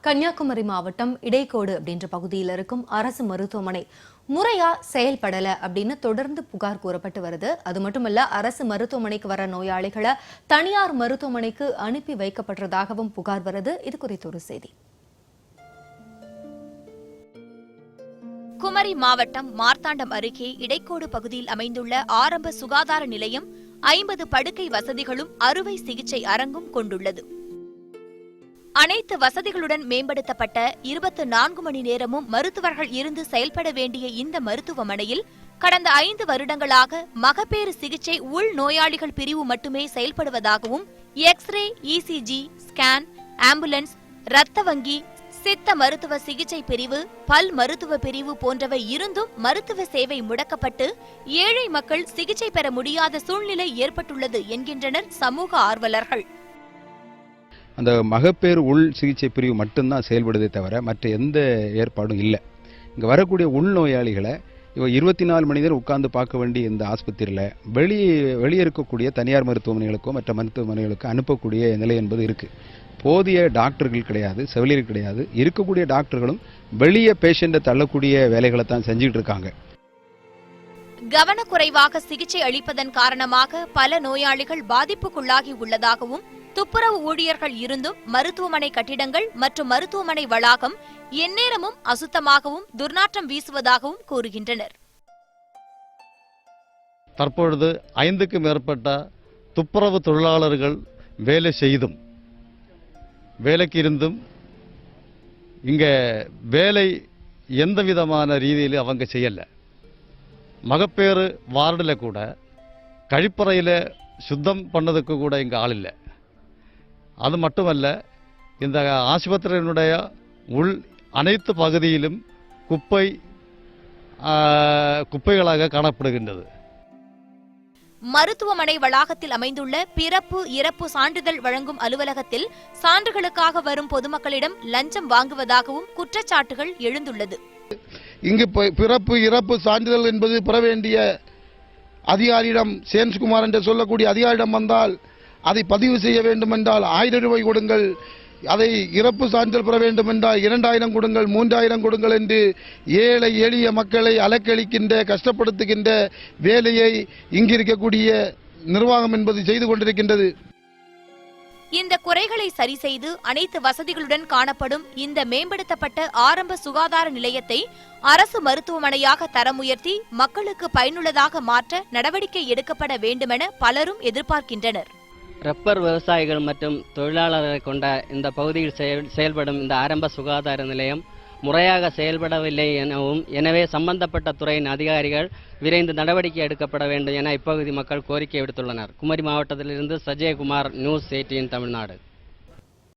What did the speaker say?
கன்னியாகுமரி மாவட்டம் இடைக்கோடு அப்படின்ற பகுதியில் இருக்கும் அரசு மருத்துவமனை முறையா செயல்படல அப்படின்னு தொடர்ந்து புகார் கூறப்பட்டு வருது. அது மட்டுமல்ல, அரசு மருத்துவமனைக்கு வர நோயாளிகளை தனியார் மருத்துவமனைக்கு அனுப்பி வைக்கப்பட்டதாகவும் புகார் வருது. இது குறித்த ஒரு செய்தி. குமரி மாவட்டம் மார்த்தாண்டம் அருகே இடைக்கோடு பகுதியில் அமைந்துள்ள ஆரம்ப சுகாதார நிலையம் 50 படுக்கை வசதிகளும் அறுவை சிகிச்சை அரங்கும் கொண்டுள்ளது. அனைத்து வசதிகளுடன் மேம்படுத்தப்பட்ட 24 மணி நேரமும் மருத்துவர்கள் இருந்து செயல்பட வேண்டிய இந்த மருத்துவமனையில் கடந்த 5 வருடங்களாக மகப்பேறு சிகிச்சை உள் நோயாளிகள் பிரிவு மட்டுமே செயல்படுவதாகவும் எக்ஸ்ரே, இசிஜி, ஸ்கேன், ஆம்புலன்ஸ், இரத்த வங்கி, சித்த மருத்துவ சிகிச்சை பிரிவு, பல் மருத்துவ பிரிவு போன்றவை இருந்தும் மருத்துவ சேவை முடக்கப்பட்டு ஏழை மக்கள் சிகிச்சை பெற முடியாத சூழ்நிலை ஏற்பட்டுள்ளது என்கின்றனர் சமூக ஆர்வலர்கள். அந்த மகப்பேறு உள் சிகிச்சை பிரிவு மட்டும்தான் செயல்படுதே தவிர மற்ற எந்த ஏற்பாடும் இல்லை. இங்கே வரக்கூடிய உள்நோயாளிகளை 24 மணி நேரம் உட்கார்ந்து பார்க்க வேண்டிய இந்த ஆஸ்பத்திரியில் வெளியே இருக்கக்கூடிய தனியார் மருத்துவமனைகளுக்கோ மற்ற மருத்துவமனைகளுக்கோ அனுப்பக்கூடிய நிலை என்பது இருக்குது. போதிய டாக்டர்கள் கிடையாது, செவிலியர் கிடையாது. இருக்கக்கூடிய டாக்டர்களும் வெளியே பேஷண்ட்டை தள்ளக்கூடிய வேலைகளை தான் செஞ்சுட்டு இருக்காங்க. கவனக்குறைவாக சிகிச்சை அளிப்பதன் காரணமாக பல நோயாளிகள் பாதிப்புக்குள்ளாகி உள்ளதாகவும், துப்புரவு ஊழியர்கள் இருந்தும் மருத்துவமனை கட்டிடங்கள் மற்றும் மருத்துவமனை வளாகம் எந்நேரமும் அசுத்தமாகவும் துர்நாற்றம் வீசுவதாகவும் கூறுகின்றனர். தற்பொழுது 5க்கும் மேற்பட்ட துப்புரவு தொழிலாளர்கள் வேலை செய்தும் வேலைக்கு இருந்தும் இங்கே வேலை எந்த விதமான ரீதியில் அவங்க செய்யலை. மகப்பேறு வார்டில் கூட கழிப்பறையில் சுத்தம் பண்ணதுக்கு கூட இங்கே ஆள் இல்லை. அது மட்டுமல்ல, இந்த ஆஸ்பத்திரியினுடைய உள் அனைத்து பகுதியிலும் குப்பைகளாக காணப்படுகின்றது. மருத்துவமனை வளாகத்தில் அமைந்துள்ள பிறப்பு இறப்பு சான்றிதழ் வழங்கும் அலுவலகத்தில் சான்றுகளுக்காக வரும் பொதுமக்களிடம் லஞ்சம் வாங்குவதாகவும் குற்றச்சாட்டுகள் எழுந்துள்ளது. இங்கு பிறப்பு இறப்பு சான்றிதழ் என்பது பெற வேண்டிய அதிகாரியிடம், சேன்ஸ்குமார் என்று சொல்லக்கூடிய அதிகாரியிடம் வந்தால் அதை பதிவு செய்ய வேண்டும் என்றால் 1000 ரூபாய் கொடுங்கள், அதை இறப்பு சான்றிதழ் பெற வேண்டும் என்றால் 2000 கொடுங்கள், 3000 கொடுங்கள் என்று ஏழை எளிய மக்களை அலக்களிக்கின்ற, கஷ்டப்படுத்துகின்ற வேலையை இங்கிருக்கக்கூடிய நிர்வாகம் என்பது செய்து கொண்டிருக்கின்றது. இந்த குறைகளை சரி செய்து அனைத்து வசதிகளுடன் காணப்படும் இந்த மேம்படுத்தப்பட்ட ஆரம்ப சுகாதார நிலையத்தை அரசு மருத்துவமனையாக தரம் உயர்த்தி மக்களுக்கு பயனுள்ளதாக மாற்ற நடவடிக்கை எடுக்கப்பட வேண்டுமென பலரும் எதிர்பார்க்கின்றனர். ரப்பர் விவசாயிகள் மற்றும் தொழிலாளர்களை கொண்ட இந்த பகுதியில் செயல்படும் இந்த ஆரம்ப சுகாதார நிலையம் முறையாக செயல்படவில்லை எனவும், எனவே சம்பந்தப்பட்ட துறையின் அதிகாரிகள் விரைந்து நடவடிக்கை எடுக்கப்பட வேண்டும் என இப்பகுதி மக்கள் கோரிக்கை விடுத்துள்ளனர். குமரி மாவட்டத்திலிருந்து சஜயகுமார், நியூஸ் 18 தமிழ்நாடு.